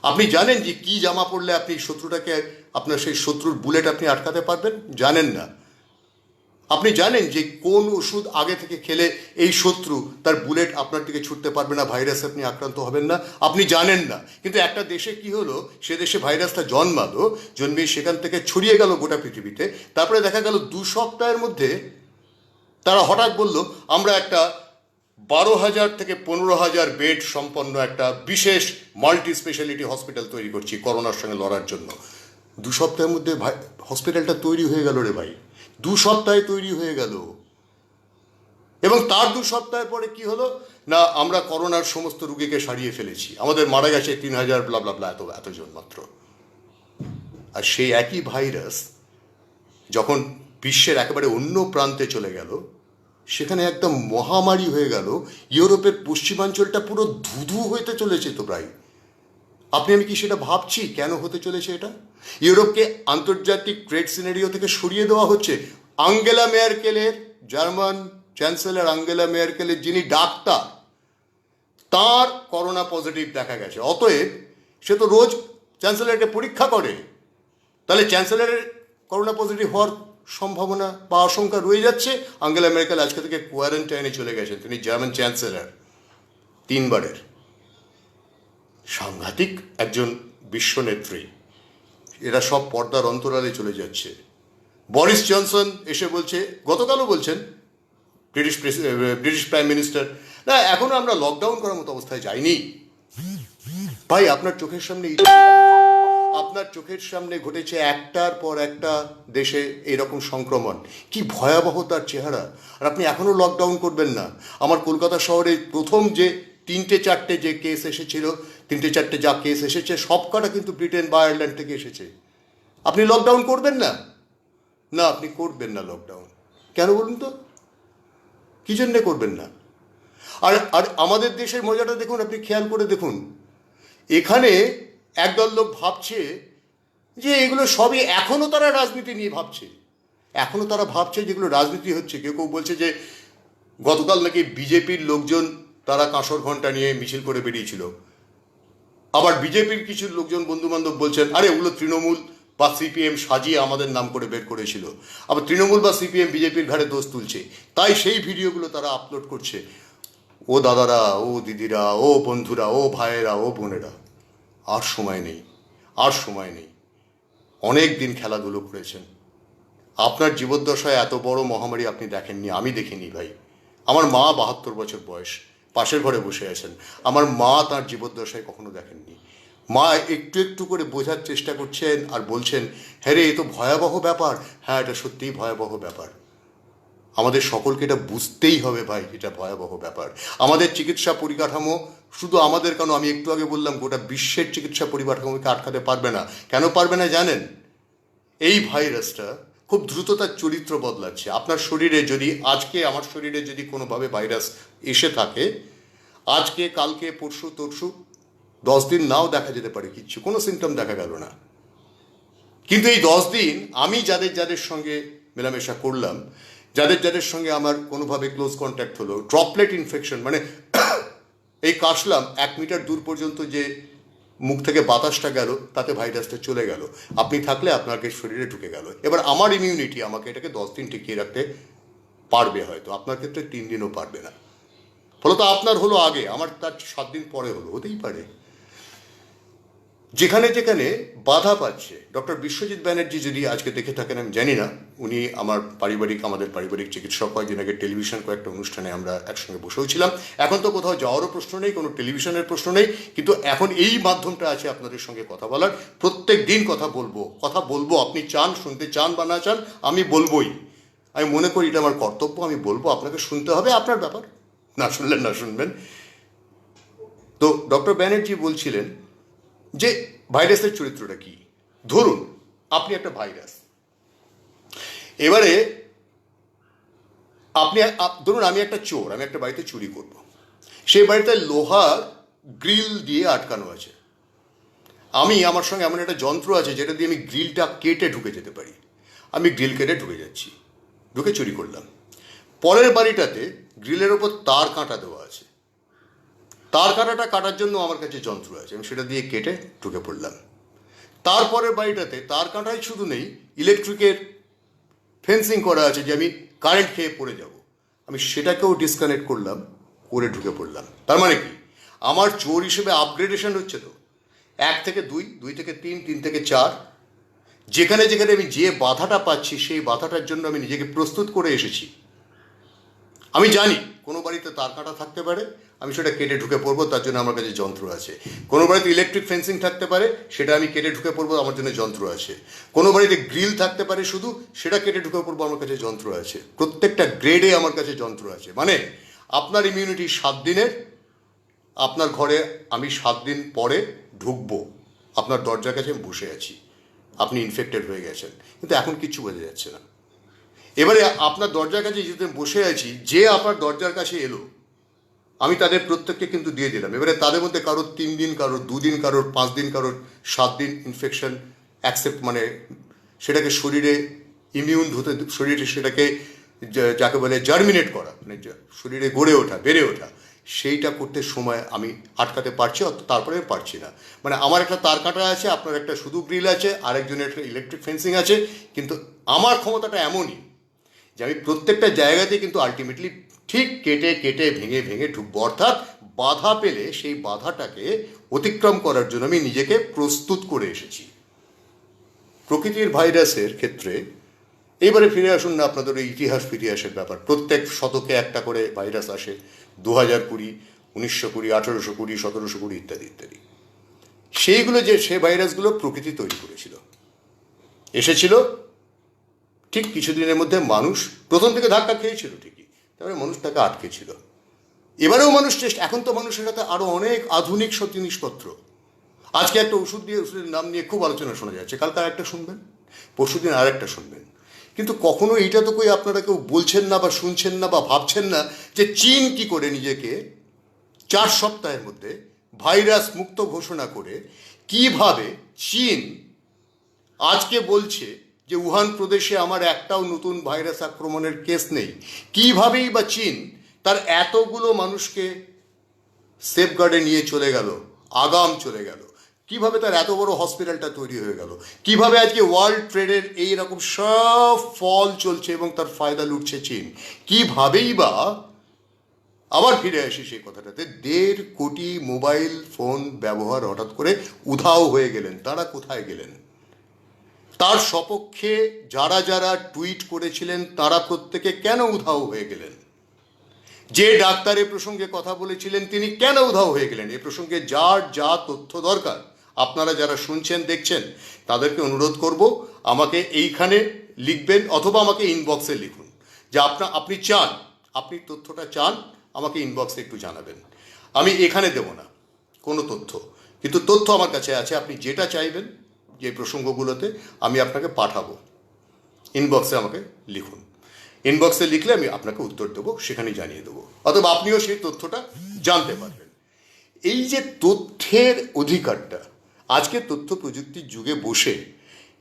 আপনি জানেন যে কি জামা পড়লে আপনি শত্রুটাকে, আপনার সেই শত্রুর বুলেট আপনি আটকাতে পারবেন? জানেন না। আপনি জানেন যে কোন ওষুধ আগে থেকে খেলে এই শত্রু তার বুলেট আপনার দিকে ছুটতে পারবে না, ভাইরাসে আপনি আক্রান্ত হবেন না? আপনি জানেন না। কিন্তু একটা দেশে কি হলো, সে দেশে ভাইরাসটা জন্মালো, জন্মিয়ে সেখান থেকে ছড়িয়ে গেল গোটা পৃথিবীতে। তারপরে দেখা গেল 2 সপ্তাহের মধ্যে তারা হঠাৎ বলল আমরা একটা 12,000 থেকে 15,000 বেড সম্পন্ন একটা বিশেষ মাল্টি স্পেশালিটি হসপিটাল তৈরি করছি করোনার সঙ্গে লড়ার জন্য। 2 সপ্তাহের মধ্যে ভাই হসপিটালটা তৈরি হয়ে গেল রে ভাই, 2 সপ্তাহে তৈরি হয়ে গেল। এবং তার 2 সপ্তাহের পরে কি হলো না, আমরা করোনার সমস্ত রুগীকে সারিয়ে ফেলেছি, আমাদের মারা গেছে 3,000 ব্লা ব্লা ব্লা এতজন মাত্র। আর সেই একই ভাইরাস যখন বিশ্বের একেবারে অন্য প্রান্তে চলে গেল, সেখানে একদম মহামারী হয়ে গেল। ইউরোপের পশ্চিমাঞ্চলটা পুরো ধুধু হইতে চলেছে তো প্রায়। আপনি আমি কি সেটা ভাবছি কেন হতে চলেছে এটা? ইউরোপকে আন্তর্জাতিক ট্রেড সিনারিও থেকে সরিয়ে দেওয়া হচ্ছে। আঙ্গেলা মেয়ারকেলের, জার্মান চ্যান্সেলর আঙ্গেলা মেয়ারকেলের যিনি ডাক্তার, তার করোনা পজিটিভ দেখা গেছে। অতএব সে তো রোজ চ্যান্সেলরকে পরীক্ষা করে, তাহলে চ্যান্সেলরের করোনা পজিটিভ হওয়ার সম্ভাবনা বা আশঙ্কা রয়ে যাচ্ছে। আঙ্গেলা মেরকেল আজকে থেকে কোয়ারেন্টাইনে চলে গেছেন, তিনি জার্মান চ্যান্সেলর 3 বারের। সাংঘাতিক একজন বিশ্বনেত্রী, এরা সব পর্দার অন্তরালে চলে যাচ্ছে। বরিস জনসন এসে বলছে, গতকালও বলছেন ব্রিটিশ প্রাইম মিনিস্টার, না এখনো আমরা লকডাউন করার মতো অবস্থায় যাইনি। ভাই আপনার চোখের সামনে আপনার চোখের সামনে ঘটেছে একটার পর একটা দেশে এইরকম সংক্রমণ, কি ভয়াবহ তার চেহারা, আর আপনি এখনও লকডাউন করবেন না। আমার কলকাতা শহরে প্রথম যে 3-4টে যে কেস এসেছিল, 3-4টে যা কেস এসেছে সবকটা কিন্তু ব্রিটেন বা আয়ারল্যান্ড থেকে এসেছে। আপনি লকডাউন করবেন না? না, আপনি করবেন না লকডাউন। কেন বলুন তো, কী জন্যে করবেন না? আর আর আমাদের দেশের মজাটা দেখুন, আপনি খেয়াল করে দেখুন, এখানে একদল লোক ভাবছে যে এগুলো সবই, এখনও তারা রাজনীতি নিয়ে ভাবছে, এখনও তারা ভাবছে যেগুলো রাজনীতি হচ্ছে। কেউ কেউ বলছে যে গতকাল নাকি বিজেপির লোকজন তারা কাঁসর ঘণ্টা নিয়ে মিছিল করে বেরিয়েছিল। আবার বিজেপির কিছু লোকজন বন্ধুবান্ধব বলছেন আরে ওগুলো তৃণমূল বা সিপিএম সাজিয়ে আমাদের নাম করে বের করেছিল। আবার তৃণমূল বা সিপিএম বিজেপির ঘাড়ে দোষ তুলছে, তাই সেই ভিডিওগুলো তারা আপলোড করছে। ও দাদারা, ও দিদিরা, ও বন্ধুরা, ও ভাইয়েরা, ও বোনেরা, আর সময় নেই, আর সময় নেই। অনেক দিন খেলাধুলো করেছেন, আপনার জীবদ্দশায় এত বড় মহামারী আপনি দেখেননি, আমি দেখিনি ভাই। আমার মা 72 বছর বয়স, পাশের ঘরে বসে আছেন, আমার মা তার জীবদ্দশায় কখনো দেখেননি। মা একটু একটু করে বোঝার চেষ্টা করছেন আর বলছেন হ্যাঁ রে, এ তো ভয়াবহ ব্যাপার। হ্যাঁ, এটা সত্যিই ভয়াবহ ব্যাপার, আমাদের সকলকে এটা বুঝতেই হবে ভাই, এটা ভয়াবহ ব্যাপার। আমাদের চিকিৎসা পরিকাঠামো, শুধু আমাদের কেন, আমি একটু আগে বললাম গোটা বিশ্বের চিকিৎসা পরিকাঠামোকে আটকাতে পারবে না। কেন পারবে না জানেন? এই ভাইরাসটা খুব দ্রুত তার চরিত্র বদলাচ্ছে। আপনার শরীরে যদি আজকে, আমার শরীরে যদি কোনোভাবে ভাইরাস এসে থাকে, আজকে কালকে পরশু তরশু 10 দিন নাও দেখা যেতে পারে, কিচ্ছু কোনো সিমটম দেখা গেল না। কিন্তু এই 10 দিন আমি যাদের যাদের সঙ্গে মেলামেশা করলাম, যাদের যাদের সঙ্গে আমার কোনোভাবে ক্লোজ কন্ট্যাক্ট হলো, ড্রপলেট ইনফেকশন, মানে এই কাশলাম 1 মিটার দূর পর্যন্ত যে মুখ থেকে বাতাসটা গেল, তাতে ভাইরাসটা চলে গেল, আপনি থাকলে আপনাকে শরীরে ঢুকে গেল। এবার আমার ইমিউনিটি আমাকে এটাকে 10 দিন টিকিয়ে রাখতে পারবে, হয়তো আপনার ক্ষেত্রে 3 দিনও পারবে না। ফলত আপনার হলো আগে, আমার তার 7 দিন পরে হলো, হতেই পারে। যেখানে যেখানে বাধা পাচ্ছে, ডক্টর বিশ্বজিৎ ব্যানার্জি যদি আজকে দেখে থাকেন আমি জানি না, উনি আমাদের পারিবারিক চিকিৎসক, কয়েকদিন আগে টেলিভিশন কয়েকটা অনুষ্ঠানে আমরা একসঙ্গে বসেও ছিলাম। এখন তো কোথাও যাওয়ারও প্রশ্ন নেই, কোনো টেলিভিশনের প্রশ্ন নেই, কিন্তু এখন এই মাধ্যমটা আছে আপনাদের সঙ্গে কথা বলার। প্রত্যেক দিন কথা বলবো, আপনি চান, শুনতে চান বা না চান, আমি বলবোই। আমি মনে করি এটা আমার কর্তব্য, আমি বলবো, আপনাকে শুনতে হবে, আপনার ব্যাপার, না শুনলেন না শুনবেন। তো ডক্টর ব্যানার্জি বলছিলেন যে ভাইরাসের চরিত্রটা কি। ধরুন আপনি একটা ভাইরাস, এবারে ধরুন আমি একটা চোর, আমি একটা বাড়িতে চুরি করব, সেই বাড়িতে লোহার গ্রিল দিয়ে আটকানো আছে, আমার সঙ্গে এমন একটা যন্ত্র আছে যেটা দিয়ে আমি গ্রিলটা কেটে ঢুকে যেতে পারি। আমি গ্রিল কেটে ঢুকে যাচ্ছি, ঢুকে চুরি করলাম। পরের বাড়িটাতে গ্রিলের ওপর তার কাঁটা দেওয়া আছে, তার কাঁটাটা কাটার জন্য আমার কাছে যন্ত্র আছে, আমি সেটা দিয়ে কেটে ঢুকে পড়লাম। তারপরের বাড়িটাতে তার কাঁটাই শুধু নেই, ইলেকট্রিকের ফেন্সিং করা আছে যে আমি কারেন্ট খেয়ে পড়ে যাব, আমি সেটাকেও ডিসকানেক্ট করলাম, করে ঢুকে পড়লাম। তার মানে কি, আমার চোর হিসেবে আপগ্রেডেশন হচ্ছে তো, 1 থেকে 2, 2 থেকে 3, 3 থেকে 4। যেখানে যেখানে আমি যে বাধাটা পাচ্ছি সেই বাধাটার জন্য আমি নিজেকে প্রস্তুত করে এসেছি। আমি জানি কোনো বাড়িতে তার কাঁটা থাকতে পারে, আমি সেটা কেটে ঢুকে পড়বো, তার জন্য আমার কাছে যন্ত্র আছে। কোনো বাড়িতে ইলেকট্রিক ফেন্সিং থাকতে পারে, সেটা আমি কেটে ঢুকে পড়বো, আমার জন্য যন্ত্র আছে। কোনো বাড়িতে গ্রিল থাকতে পারে শুধু, সেটা কেটে ঢুকে পড়বো, আমার কাছে যন্ত্র আছে। প্রত্যেকটা গ্রেডে আমার কাছে যন্ত্র আছে। মানে আপনার ইমিউনিটি 7 দিনের, আপনার ঘরে আমি 7 দিন পরে ঢুকবো, আপনার দরজার কাছে আমি বসে আছি, আপনি ইনফেক্টেড হয়ে গেছেন, কিন্তু এখন কিচ্ছু বোঝা যাচ্ছে না। এবারে আপনার দরজার কাছে যেহেতু বসে আছি, যে আপনার দরজার কাছে এলো, আমি তাদের প্রত্যেককে কিন্তু দিয়ে দিলাম। এবারে তাদের মধ্যে কারোর 3 দিন, কারোর 2 দিন, কারোর 5 দিন, কারোর 7 দিন ইনফেকশন অ্যাকসেপ্ট, মানে সেটাকে শরীরে ইমিউন হতে, শরীরে সেটাকে যাকে বলে জার্মিনেট করা, মানে শরীরে গড়ে ওঠা, বেড়ে ওঠা, সেইটা করতে সময় আমি আটকাতে পারছি, তারপরে পারছি না। মানে আমার একটা তার কাটা আছে, আপনার একটা শুধু গ্রিল আছে, আরেকজনের একটা ইলেকট্রিক ফেন্সিং আছে, কিন্তু আমার ক্ষমতাটা এমনই যে আমি প্রত্যেকটা জায়গাতে কিন্তু আলটিমেটলি ঠিক কেটে কেটে ভেঙে ভেঙে ঢুকবো। অর্থাৎ বাধা পেলে সেই বাধাটাকে অতিক্রম করার জন্য আমি নিজেকে প্রস্তুত করে এসেছি। প্রকৃতির ভাইরাসের ক্ষেত্রে এইবারে ফিরে আসুন না আপনাদের ওই ইতিহাসের ব্যাপার। প্রত্যেক শতকে একটা করে ভাইরাস আসে, 2020, 1920, 1820, 1720 ইত্যাদি ইত্যাদি। সেইগুলো সে ভাইরাসগুলো প্রকৃতি তৈরি করেছিল, এসেছিল, ঠিক কিছুদিনের মধ্যে মানুষ প্রথম থেকে ধাক্কা খেয়েছিল ঠিকই, তারপরে মানুষ তাকে আটকে ছিল। এবারেও মানুষ এখন তো মানুষের কাছে আরও অনেক আধুনিক সব জিনিসপত্র। আজকে একটা ওষুধের নাম নিয়ে খুব আলোচনা শোনা যাচ্ছে, কালকে আরেকটা শুনবেন, পরশুদিন আর একটা শুনবেন, কিন্তু কখনো এইটা তো আপনারা কেউ বলছেন না বা শুনছেন না বা ভাবছেন না যে চীন কি করে নিজেকে 4 সপ্তাহের মধ্যে ভাইরাস মুক্ত ঘোষণা করে, কিভাবে চীন আজকে বলছে যে উহান প্রদেশে আমার একটাও নতুন ভাইরাস আক্রমণের কেস নেই। কিভাবেই বা চীন তার এতগুলো মানুষকে সেফগার্ডে নিয়ে চলে গেল, আগাম চলে গেল, কিভাবে তার এত বড় হসপিটালটা তৈরি হয়ে গেল, কিভাবে আজকে ওয়ার্ল্ড ট্রেডের এই রকম সব ফল চলছে এবং তার ফায়দা লুটছে চীন। কিভাবেই বা, আবার ফিরে আসি সেই কথাটাতে, 1.5 কোটি মোবাইল ফোন ব্যবহার হঠাৎ করে উধাও হয়ে গেলেন, তারা কোথায় গেলেন? তার সপক্ষে যারা যারা টুইট করেছিলেন তারা প্রত্যেকে কেন উধাও হয়ে গেলেন? যে ডাক্তার এ প্রসঙ্গে কথা বলেছিলেন তিনি কেন উধাও হয়ে গেলেন? এ প্রসঙ্গে যার যা তথ্য দরকার, আপনারা যারা শুনছেন দেখছেন তাদেরকে অনুরোধ করব, আমাকে এইখানে লিখবেন অথবা আমাকে ইনবক্সে লিখুন যে আপনি চান, আপনি তথ্যটা চান, আমাকে ইনবক্সে একটু জানাবেন। আমি এখানে দেব না কোনো তথ্য, কিন্তু তথ্য আমার কাছে আছে। আপনি যেটা চাইবেন যে প্রসঙ্গগুলোতে আমি আপনাকে পাঠাবো, ইনবক্সে আমাকে লিখুন। ইনবক্সে লিখলে আমি আপনাকে উত্তর দেবো, সেখানেই জানিয়ে দেবো, অথবা আপনিও সেই তথ্যটা জানতে পারবেন। এই যে তথ্যের অধিকারটা, আজকে তথ্য প্রযুক্তির যুগে বসে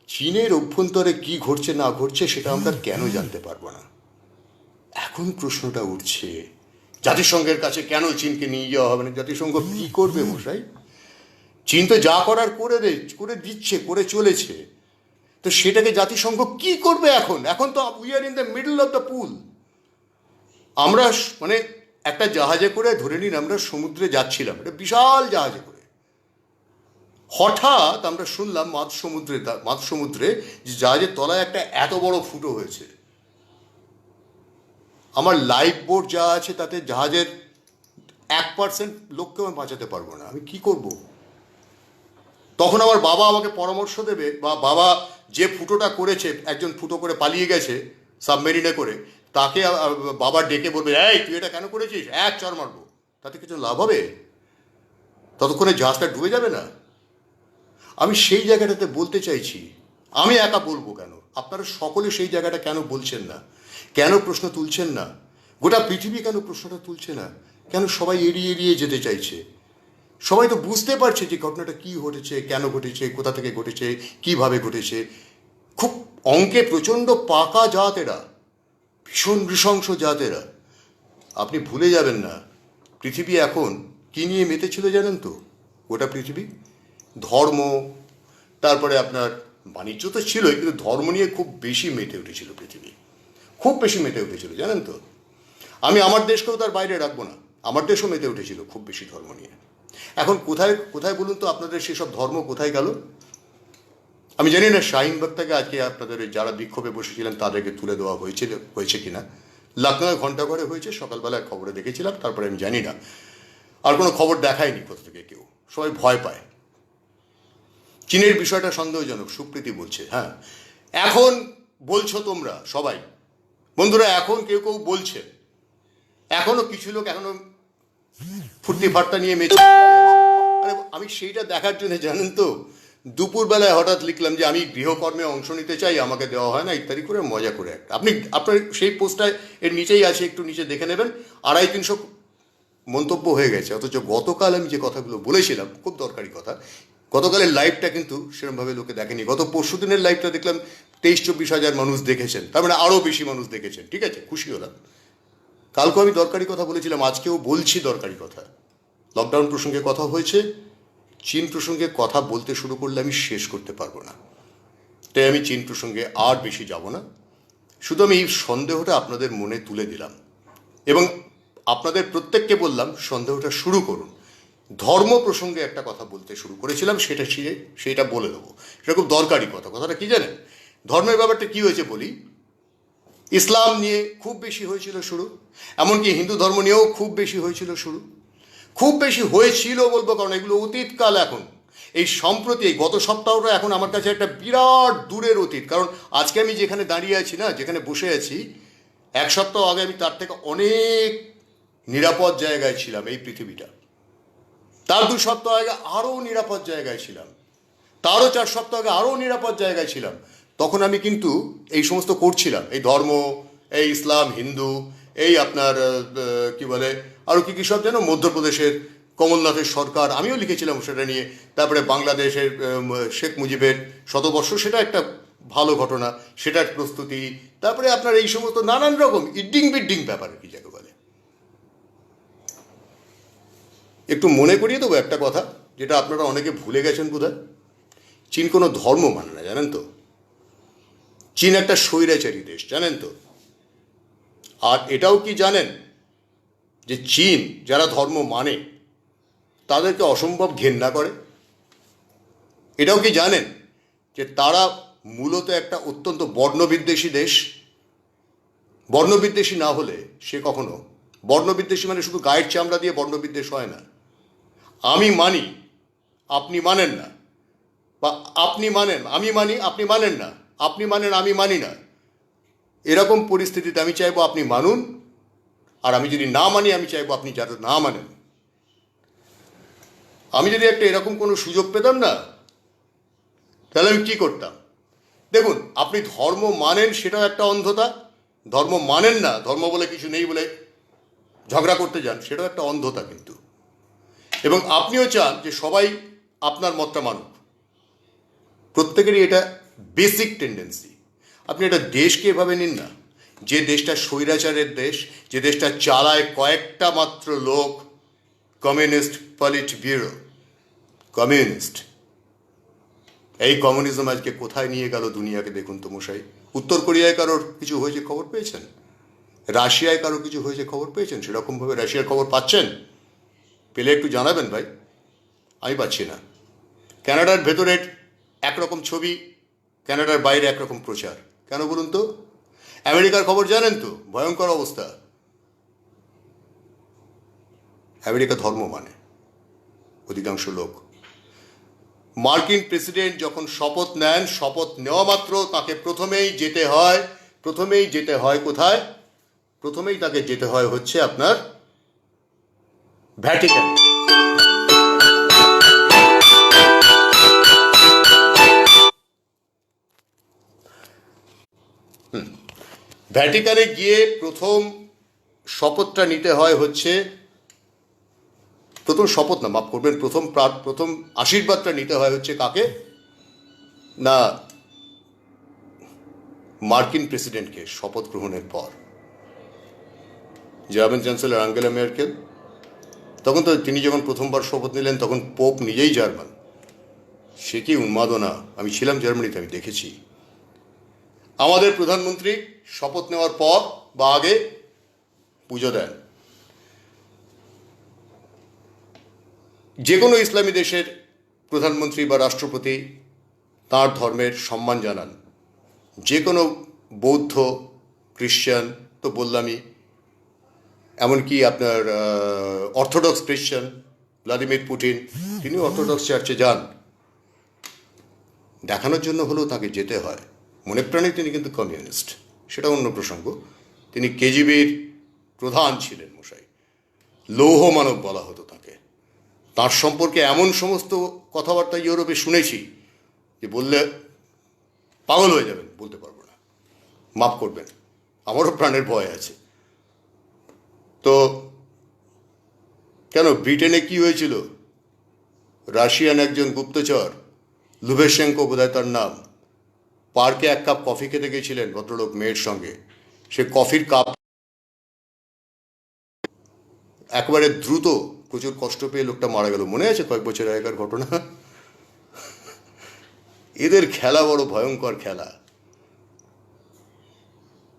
চীনের অভ্যন্তরে কি ঘটছে না ঘটছে সেটা আমরা কেন জানতে পারবো না? এখন প্রশ্নটা উঠছে, জাতিসংঘের কাছে কেন চীনকে নিয়ে যাওয়া হবে না? জাতিসংঘ কী করবে মশাই? চীন তো যা করার করে দিচ্ছে, করে চলেছে। তো সেটাকে জাতিসংঘ কি করবে এখন? এখন তো we are in the middle of the pool. আমরা মানে একটা জাহাজে করে ধরে নিন আমরা সমুদ্রে যাচ্ছিলাম, একটা বিশাল জাহাজে করে। হঠাৎ আমরা শুনলাম মাঝ সমুদ্রে যে জাহাজের তলায় একটা এত বড় ফুটো হয়েছে। আমার লাইফ বোট যা আছে তাতে জাহাজের 1% লোককে আমি বাঁচাতে পারবো না, আমি কি করব? তখন আমার বাবা আমাকে পরামর্শ দেবে, বা বাবা যে ফুটোটা করেছে, একজন ফুটো করে পালিয়ে গেছে সাবমেরিনে করে, তাকে বাবা ডেকে বলবে, এই তুই এটা কেন করেছিস, এক চর মারবো। তাতে কিছু লাভ হবে? ততক্ষণে জাহাজটা ডুবে যাবে না? আমি সেই জায়গাটাতে বলতে চাইছি, আমি একা বলবো কেন, আপনারা সকলে সেই জায়গাটা কেন বলছেন না? কেন প্রশ্ন তুলছেন না? গোটা পৃথিবী কেন প্রশ্নটা তুলছে না? কেন সবাই এড়িয়ে এড়িয়ে যেতে চাইছে? সবাই তো বুঝতে পারছে যে ঘটনাটা কী ঘটেছে, কেন ঘটেছে, কোথা থেকে ঘটেছে, কিভাবে ঘটেছে। খুব অঙ্কে প্রচণ্ড পাকা জাত এরা, ভীষণ নৃশংস জাত এরা। আপনি ভুলে যাবেন না, পৃথিবী এখন কী নিয়ে মেতেছিল জানেন তো? গোটা পৃথিবী ধর্ম, তারপরে আপনার বাণিজ্য তো ছিলই, কিন্তু ধর্ম নিয়ে খুব বেশি মেতে উঠেছিল পৃথিবী, খুব বেশি মেতে উঠেছিল জানেন তো। আমি আমার দেশকেও তার বাইরে রাখবো না, আমার দেশও মেতে উঠেছিল খুব বেশি ধর্ম নিয়ে। এখন কোথায় কোথায় বলুন তো আপনাদের সেসব ধর্ম কোথায় গেল? আমি জানি না শাহিন বাগটাকে আজকে আপনাদের যারা বিক্ষোভে বসেছিলেন তাদেরকে তুলে দেওয়া হয়েছে কিনা। লখনৌ ঘন্টাঘরে হয়েছে, সকালবেলায় খবরে দেখেছিলাম, তারপরে আমি জানি না, আর কোনো খবর দেখায়নি কোথা থেকে কেউ, সবাই ভয় পায়। চীনের বিষয়টা সন্দেহজনক, সুপ্রীতি বলছে। হ্যাঁ, এখন বলছো তোমরা সবাই বন্ধুরা, এখন কেউ কেউ বলছে, এখনো কিছু লোক এখনো ফুর্তি ফাট্টা নিয়ে মেছে। আরে আমি সেইটা দেখার জন্য জানেন তো দুপুরবেলায় হঠাৎ লিখলাম যে আমি গৃহকর্মে অংশ নিতে চাই, আমাকে দেওয়া হয় না, ইত্যাদি করে মজা করে একটা। আপনার সেই পোস্টটায় এর নিচেই আছে, একটু নিচে দেখে নেবেন, 250-300 মন্তব্য হয়ে গেছে। অথচ গতকাল আমি যে কথাগুলো বলেছিলাম, খুব দরকারি কথা, গতকালের লাইভটা কিন্তু সেরকমভাবে লোকে দেখেনি। গত পরশু দিনের লাইভটা দেখলাম 23-24 হাজার মানুষ দেখেছেন, তার মানে আরও বেশি মানুষ দেখেছেন। ঠিক আছে, খুশি হলাম। কালকেও আমি দরকারি কথা বলেছিলাম, আজকেও বলছি দরকারি কথা। লকডাউন প্রসঙ্গে কথা হয়েছে, চীন প্রসঙ্গে কথা বলতে শুরু করলে আমি শেষ করতে পারবো না, তাই আমি চীন প্রসঙ্গে আর বেশি যাব না। শুধু আমি এই সন্দেহটা আপনাদের মনে তুলে দিলাম, এবং আপনাদের প্রত্যেককে বললাম সন্দেহটা শুরু করুন। ধর্ম প্রসঙ্গে একটা কথা বলতে শুরু করেছিলাম, সেটা বলে দেবো। সেটা খুব দরকারি কথা। কথাটা কি জানেন? ধর্মের ব্যাপারটা কি হয়েছে বলি। ইসলাম নিয়ে খুব বেশি হয়েছিল শুরু, এমনকি হিন্দু ধর্ম নিয়েও খুব বেশি হয়েছিল শুরু। খুব বেশি হয়েছিল বলবো কারণ এগুলো অতীতকাল। এখন এই সম্প্রতি এই গত সপ্তাহটা এখন আমার কাছে একটা বিরাট দূরের অতীত। কারণ আজকে আমি যেখানে দাঁড়িয়ে আছি না, যেখানে বসে আছি, 1 সপ্তাহ আগে আমি তার থেকে অনেক নিরাপদ জায়গায় ছিলাম এই পৃথিবীটা। তার 2 সপ্তাহ আগে আরও নিরাপদ জায়গায় ছিলাম, তারও 4 সপ্তাহ আগে আরও নিরাপদ জায়গায় ছিলাম। তখন আমি কিন্তু এই সমস্ত করছিলাম, এই ধর্ম, এই ইসলাম, হিন্দু, এই আপনার কি বলে আরও কী কী সব যেন, মধ্যপ্রদেশের কমলনাথের সরকার, আমিও লিখেছিলাম সেটা নিয়ে। তারপরে বাংলাদেশের শেখ মুজিবের শতবর্ষ, সেটা একটা ভালো ঘটনা, সেটার প্রস্তুতি। তারপরে আপনার এই সমস্ত নানান রকম ইড্ডিং বিড্ডিং ব্যাপার কি যাকে বলে। একটু মনে করিয়ে দেবো একটা কথা, যেটা আপনারা অনেকে ভুলে গেছেন বোধহয়। চীন কোনো ধর্ম মানে না, জানেন তো। চীন একটা স্বৈরাচারী দেশ, জানেন তো। আর এটাও কি জানেন যে চীন যারা ধর্ম মানে তাদেরকে অসম্ভব ঘেন্না করে? এটাও কি জানেন যে তারা মূলত একটা অত্যন্ত বর্ণবিদ্বেষী দেশ? বর্ণবিদ্বেষী না হলে সে কখনো, বর্ণবিদ্বেষী মানে শুধু গায়ের চামড়া দিয়ে বর্ণবিদ্বেষ হয় না। আমি মানি, আপনি মানেন না, বা আপনি মানেন, আমি মানি, আপনি মানেন না, আপনি মানেন, আমি মানি না, এরকম পরিস্থিতিতে আমি চাইবো আপনি মানুন, আর আমি যদি না মানি আমি চাইবো আপনি যাতে না মানেন। আমি যদি একটা এরকম কোনো সুযোগ পেতাম না, তাহলে আমি কী করতাম? দেখুন, আপনি ধর্ম মানেন সেটাও একটা অন্ধতা, ধর্ম মানেন না, ধর্ম বলে কিছু নেই বলে ঝগড়া করতে যান, সেটাও একটা অন্ধতা কিন্তু। এবং আপনিও চান যে সবাই আপনার মতটা মানুক, প্রত্যেকেরই এটা বেসিক টেন্ডেন্সি। আপনি একটা দেশকে এভাবে নিন না, যে দেশটা স্বৈরাচারের দেশ, যে দেশটা চালায় কয়েকটা মাত্র লোক, কমিউনিস্ট পলিট ব্যুরো, কমিউনিস্ট। এই কমিউনিজম আজকে কোথায় নিয়ে গেল দুনিয়াকে দেখুন তো মশাই। উত্তর কোরিয়ায় কারোর কিছু হয়েছে খবর পেয়েছেন? রাশিয়ায় কারোর কিছু হয়েছে খবর পেয়েছেন? সেরকমভাবে রাশিয়ার খবর পাচ্ছেন? পেলে একটু জানাবেন ভাই, আমি পাচ্ছি না। কানাডার ভেতরের একরকম ছবি, কানাডার বাইরে একরকম প্রচার। কেন বলুন তো? আমেরিকার খবর জানেন তো? ভয়ঙ্কর অবস্থা। আমেরিকা ধর্ম মানে অধিকাংশ লোক। মার্কিন প্রেসিডেন্ট যখন শপথ নেন, শপথ নেওয়া মাত্র তাকে প্রথমেই যেতে হয় কোথায়? প্রথমেই তাকে যেতে হয় হচ্ছে আপনার ভ্যাটিকান। ভ্যাটিকানে গিয়ে প্রথম শপথটা নিতে হয় হচ্ছে, প্রথম শপথ না, মাফ করবেন, প্রথম আশীর্বাদটা নিতে হয় হচ্ছে কাকে? না, মার্কিন প্রেসিডেন্টকে শপথ গ্রহণের পর। জার্মান চ্যান্সেলর আঙ্গেলা মেরকেল, তখন তো তিনি যখন প্রথমবার শপথ নিলেন তখন পোপ নিজেই জার্মান। সে কি উন্মাদনা! আমি ছিলাম জার্মানিতে, আমি দেখেছি। আমাদের প্রধানমন্ত্রী শপথ নেওয়ার পর বা আগে পুজো দেন। যে কোনো ইসলামী দেশের প্রধানমন্ত্রী বা রাষ্ট্রপতি তার ধর্মের সম্মান জানান। যে কোনো বৌদ্ধ, খ্রিশ্চান তো বললামই, এমনকি আপনার অর্থোডক্স খ্রিশ্চান ভ্লাদিমির পুটিন, তিনি অর্থোডক্স চার্চে যান। দেখানোর জন্য হলেও তাকে যেতে হয়। মনে প্রাণে তিনি কিন্তু কমিউনিস্ট, সেটা অন্য প্রসঙ্গ। তিনি কেজিবির প্রধান ছিলেন মশাই, লৌহ মানব বলা হতো তাকে। তার সম্পর্কে এমন সমস্ত কথাবার্তা ইউরোপে শুনেছি যে বললে পাগল হয়ে যাবেন, বলতে পারবো না, মাফ করবেন, আমারও প্রাণের ভয় আছে। তো কেন ব্রিটেনে কি হয়েছিল? রাশিয়ান একজন গুপ্তচর, লুবেশেঙ্কো বোধহয় তার নাম, পার্কে এক কাপ কফি খেতে গেছিলেন ভদ্রলোক মেয়ের সঙ্গে। সে কফির কাপ একবারে দ্রুত, প্রচুর কষ্ট পেয়ে লোকটা মারা গেল। মনে আছে কয়েক বছর আগেকার ঘটনা? এদের খেলা বড় ভয়ঙ্কর খেলা।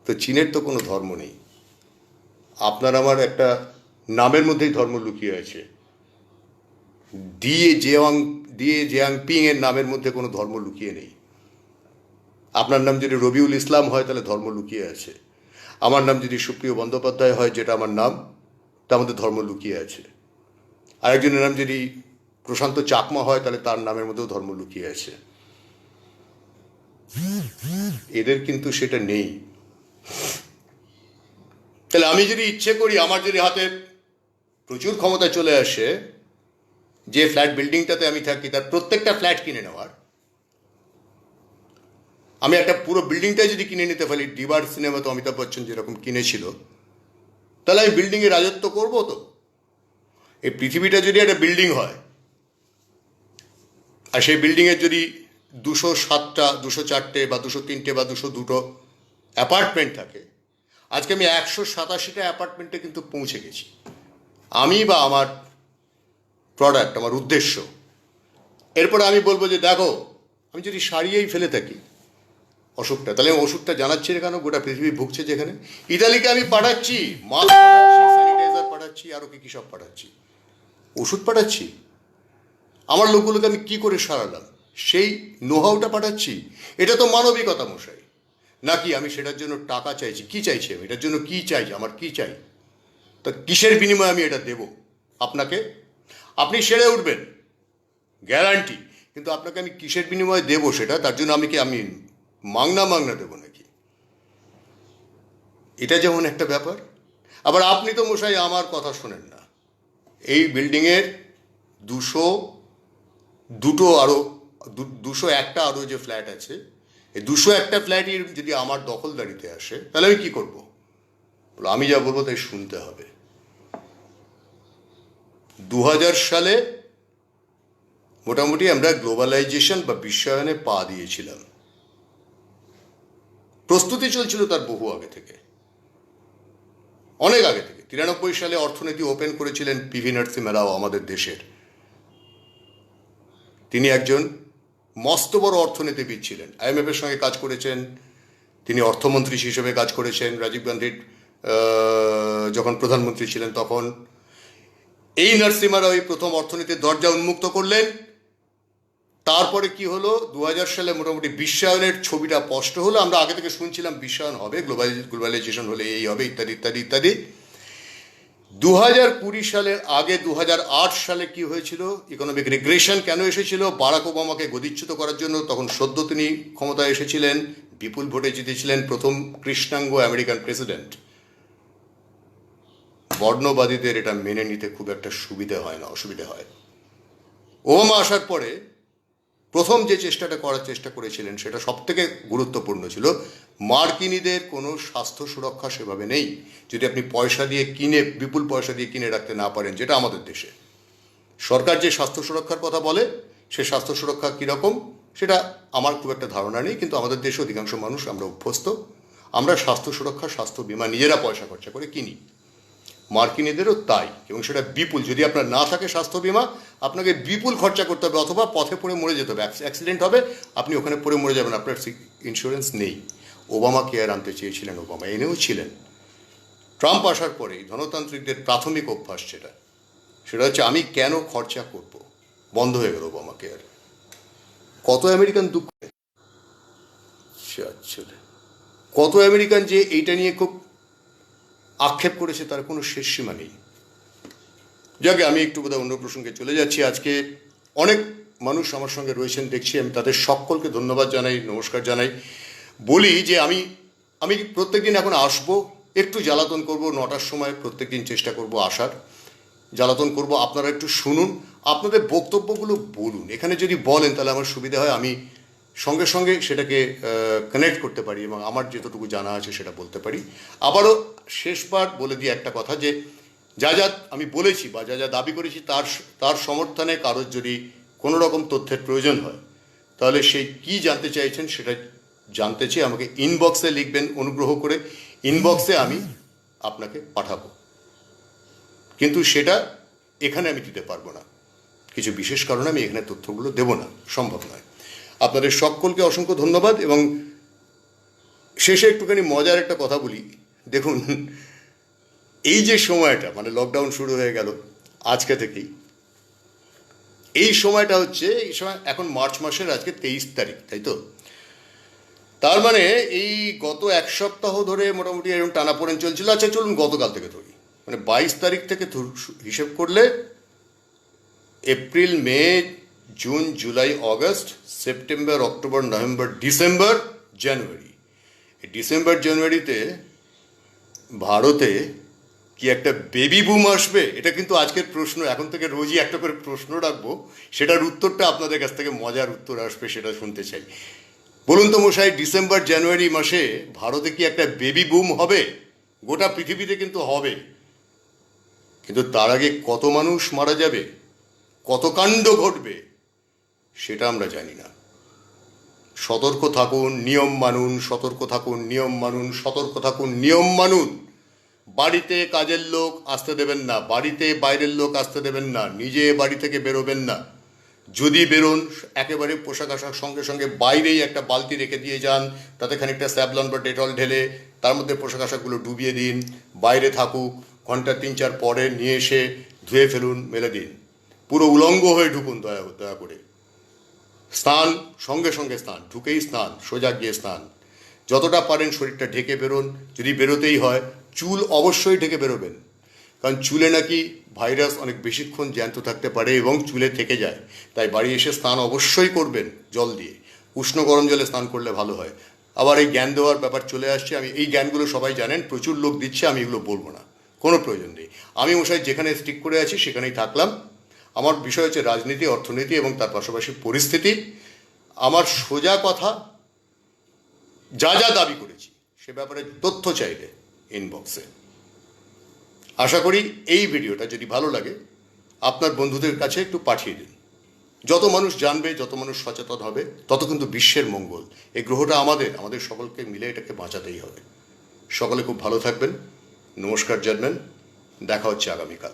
তো চীনের তো কোনো ধর্ম নেই। আপনার আমার একটা নামের মধ্যেই ধর্ম লুকিয়ে আছে। দিয়ে জিয়াংপিং এর নামের মধ্যে কোনো ধর্ম লুকিয়ে নেই। আপনার নাম যদি রবিউল ইসলাম হয় তাহলে ধর্ম লুকিয়ে আছে। আমার নাম যদি সুপ্রিয় বন্দ্যোপাধ্যায় হয়, যেটা আমার নাম, তার মধ্যে ধর্ম লুকিয়ে আছে। আরেকজনের নাম যদি প্রশান্ত চাকমা হয় তাহলে তার নামের মধ্যেও ধর্ম লুকিয়ে আছে। এদের কিন্তু সেটা নেই। তাহলে আমি যদি ইচ্ছে করি, আমার যদি হাতে প্রচুর ক্ষমতা চলে আসে, যে ফ্ল্যাট বিল্ডিংটাতে আমি থাকি তার প্রত্যেকটা ফ্ল্যাট কিনে নেওয়ার, আমি একটা পুরো বিল্ডিংটাই যদি কিনে নিতে পারি, ডিবার সিনেমা তো অমিতাভ বচ্চন যেরকম কিনেছিল, তাহলে আমি বিল্ডিংয়ে রাজত্ব করবো। তো এই পৃথিবীটা যদি একটা বিল্ডিং হয়, আর সেই বিল্ডিংয়ের যদি 207টা, 204টে বা 203টে বা 202টো অ্যাপার্টমেন্ট থাকে, আজকে আমি 187টা অ্যাপার্টমেন্টে কিন্তু পৌঁছে গেছি। আমি বা আমার প্রোডাক্ট, আমার উদ্দেশ্য। এরপরে আমি বলবো যে দেখো, আমি যদি সারিয়েই ফেলে থাকি অসুখটা, তাহলে ওষুধটা জানাচ্ছি না কেন? গোটা পৃথিবী ভুগছে যেখানে। ইতালিকে আমি পাঠাচ্ছি, মাস্ক পাঠাচ্ছি, স্যানিটাইজার পাঠাচ্ছি, আরও কি সব পাঠাচ্ছি, ওষুধ পাঠাচ্ছি। আমার লোকগুলোকে আমি কি করে সারালাম, সেই নোহাউটা পাঠাচ্ছি। এটা তো মানবিকতা মশাই, নাকি আমি সেটার জন্য টাকা চাইছি? কি চাইছি আমি এটার জন্য? কি চাই আমার? কি চাই? তা কিসের বিনিময়ে আমি এটা দেব আপনাকে? আপনি সেরে উঠবেন, গ্যারান্টি। কিন্তু আপনাকে আমি কিসের বিনিময়ে দেবো সেটা, তার জন্য আমি মাংনা দেবো নাকি? এটা যেমন একটা ব্যাপার। আবার আপনি তো মশাই আমার কথা শোনেন না। এই বিল্ডিংয়ের 201টা আরও যে ফ্ল্যাট আছে, এই 201টা ফ্ল্যাটই যদি আমার দখলদারিতে আসে, তাহলে আমি কী করবো? আমি যা বলবো তাই শুনতে হবে। 2000 সালে মোটামুটি আমরা গ্লোবালাইজেশন বা বিশ্বায়নে পা দিয়েছিলাম। প্রস্তুতি চলছিল তার বহু আগে থেকে, অনেক আগে থেকে। 93 সালে অর্থনীতি ওপেন করেছিলেন পিভি নরসিংহ রাও আমাদের দেশের। তিনি একজন মস্ত বড় অর্থনীতিবিদ ছিলেন, আইএমএফের সঙ্গে কাজ করেছেন, তিনি অর্থমন্ত্রী হিসেবে কাজ করেছেন রাজীব গান্ধীর যখন প্রধানমন্ত্রী ছিলেন তখন। এই নরসিমহা রাও এই প্রথম অর্থনীতির দরজা উন্মুক্ত করলেন। তারপরে কি হলো, 2000 সালে মোটামুটি বিশ্বায়নের ছবিটা স্পষ্ট হলো। আমরা আগে থেকে শুনছিলাম বিশ্বায়ন হবে, গ্লোবালাইজেশন হলে এই হবে, ইত্যাদি ইত্যাদি ইত্যাদি। 2020 সালের আগে 2008 সালে কি হয়েছিল, ইকোনমিক রিগ্রেশন কেন এসেছিল? বারাক ওবামাকে গদিচ্যুত করার জন্য। তখন সদ্য তিনি ক্ষমতায় এসেছিলেন, বিপুল ভোটে জিতেছিলেন, প্রথম কৃষ্ণাঙ্গ আমেরিকান প্রেসিডেন্ট। বর্ণবাদীদের এটা মেনে নিতে খুব একটা সুবিধা হয় না, অসুবিধা হয়। ওবামা আসার পরে প্রথম যে চেষ্টাটা করার চেষ্টা করেছিলেন সেটা সব থেকে গুরুত্বপূর্ণ ছিল, মার্কিনীদের কোনো স্বাস্থ্য সুরক্ষা সেভাবে নেই যদি আপনি পয়সা দিয়ে কিনে, বিপুল পয়সা দিয়ে কিনে রাখতে না পারেন, যেটা আমাদের দেশে। সরকার যে স্বাস্থ্য সুরক্ষার কথা বলে, সে স্বাস্থ্য সুরক্ষা কীরকম সেটা আমার খুব একটা ধারণা নেই, কিন্তু আমাদের দেশে অধিকাংশ মানুষ আমরা অভ্যস্ত। আমরা স্বাস্থ্য সুরক্ষা, স্বাস্থ্য বিমা নিজেরা পয়সা খরচা করে কিনি। মার্কিনীদেরও তাই, এবং সেটা বিপুল। যদি আপনার না থাকে স্বাস্থ্য বিমা, আপনাকে বিপুল খরচা করতে হবে, অথবা পথে পড়ে মরে যেতে হবে, অ্যাক্সিডেন্ট হবে, আপনি ওখানে পড়ে মরে যাবেন, আপনার ইন্স্যুরেন্স নেই। ওবামা কেয়ার আনতে চেয়েছিলেন, ওবামা এনেও ছিলেন। ট্রাম্প আসার পরেই ধনতান্ত্রিকদের প্রাথমিক অভ্যাস সেটা হচ্ছে আমি কেন খরচা করব, বন্ধ হয়ে গেল ওবামা কেয়ার। কত আমেরিকান দুঃখ, কত আমেরিকান যে এইটা নিয়ে খুব আক্ষেপ করেছে, তার কোনো শেষ সীমা নেই। যাকে আমি একটু বোধহয় অন্য প্রসঙ্গে চলে যাচ্ছি। আজকে অনেক মানুষ আমার সঙ্গে রয়েছেন দেখছি, আমি তাদের সকলকে ধন্যবাদ জানাই, নমস্কার জানাই। বলি যে আমি প্রত্যেকদিন এখন আসবো, একটু জ্বালাতন করব, 9টার সময় প্রত্যেকদিন চেষ্টা করব আসার, জ্বালাতন করব। আপনারা একটু শুনুন, আপনাদের বক্তব্যগুলো বলুন। এখানে যদি বলেন তাহলে আমার সুবিধা হয়, আমি সঙ্গে সঙ্গে সেটাকে কানেক্ট করতে পারি এবং আমার যতটুকু জানা আছে সেটা বলতে পারি। আবারও শেষবার বলে দিই একটা কথা, যে যা যা আমি বলেছি বা যা যা দাবি করেছি তার সমর্থনে কারোর যদি কোনো রকম তথ্যের প্রয়োজন হয়, তাহলে সেই কি জানতে চাইছেন সেটা জানতে চেয়ে আমাকে ইনবক্সে লিখবেন, অনুগ্রহ করে ইনবক্সে আমি আপনাকে পাঠাবো। কিন্তু সেটা এখানে আমি দিতে পারবো না, কিছু বিশেষ কারণে আমি এখানে তথ্যগুলো দেব না, সম্ভব নয়। আপনাদের সকলকে অসংখ্য ধন্যবাদ। এবং শেষে একটুখানি মজার একটা কথা বলি। দেখুন, এই যে সময়টা, মানে লকডাউন শুরু হয়ে গেল আজকে থেকেই, এই সময়টা হচ্ছে, এই সময় এখন মার্চ মাসের আজকে 23 তারিখ, তাই তো? তার মানে এই গত এক সপ্তাহ ধরে মোটামুটি এরকম টানাপোড়েন চলছিল। আচ্ছা চলুন গতকাল থেকে ধরি, মানে 22 তারিখ থেকে হিসেব করলে April, May, June, July, August, September, October, November, December, January. এই ডিসেম্বর জানুয়ারিতে ভারতে কি একটা বেবি বুম আসবে? এটা কিন্তু আজকের প্রশ্ন। এখন থেকে রোজই একটা করে প্রশ্ন রাখবো, সেটার উত্তরটা আপনাদের কাছ থেকে মজার উত্তর আসবে, সেটা শুনতে চাই। বলুন তো মশাই, ডিসেম্বর জানুয়ারি মাসে ভারতে কি একটা বেবি বুম হবে? গোটা পৃথিবীতে কিন্তু হবে, কিন্তু তার আগে কত মানুষ মারা যাবে, কত কাণ্ড ঘটবে, সেটা আমরা জানি না। সতর্ক থাকুন, নিয়ম মানুন, সতর্ক থাকুন, নিয়ম মানুন, সতর্ক থাকুন, নিয়ম মানুন। বাড়িতে কাজের লোক আসতে দেবেন না, বাড়িতে বাইরের লোক আসতে দেবেন না, নিজে বাড়ি থেকে বেরোবেন না। যদি বেরোন একেবারে পোশাক আশাক সঙ্গে সঙ্গে বাইরেই একটা বালতি রেখে দিয়ে যান, তাতে খানিকটা স্যাভলন বা ডেটল ঢেলে তার মধ্যে পোশাক আশাকগুলো ডুবিয়ে দিন, বাইরে থাকুক, ঘন্টা 3-4 পরে নিয়ে এসে ধুয়ে ফেলুন, মেলে দিন। পুরো উলঙ্গ হয়ে ঢুকুন দয়া করে। স্নান সঙ্গে সঙ্গে স্নান, ঢুকেই স্নান, সোজা গিয়ে স্নান। যতটা পারেন শরীরটা ঢেকে বেরোন। যদি বেরোতেই হয় চুল অবশ্যই ঢেকে বেরোবেন, কারণ চুলে নাকি ভাইরাস অনেক বেশিক্ষণ জ্যান্ত থাকতে পারে এবং চুলে থেকে যায়। তাই বাড়ি এসে স্নান অবশ্যই করবেন জল দিয়ে, উষ্ণ গরম জলে স্নান করলে ভালো হয়। আবার এই জ্ঞান দেওয়ার ব্যাপার চলে আসছে, আমি এই জ্ঞানগুলো সবাই জানেন, প্রচুর লোক দিচ্ছে, আমি এগুলো বলবো না, কোনো প্রয়োজন নেই। আমি মশাই যেখানে স্টিক করে আছি সেখানেই থাকলাম। আমার বিষয় হচ্ছে রাজনীতি, অর্থনীতি এবং তার পাশাপাশি পরিস্থিতি। আমার সোজা কথা, যা যা দাবি করেছি সে ব্যাপারে তথ্য চাইলে ইনবক্সে। আশা করি এই ভিডিওটা যদি ভালো লাগে আপনার বন্ধুদের কাছে একটু পাঠিয়ে দিন। যত মানুষ জানবে, যত মানুষ সচেতন হবে, তত কিন্তু বিশ্বের মঙ্গল। এই গ্রহটা আমাদের সকলকে মিলে এটাকে বাঁচাতেই হবে। সকলে খুব ভালো থাকবেন, নমস্কার জানবেন, দেখা হচ্ছে আগামীকাল।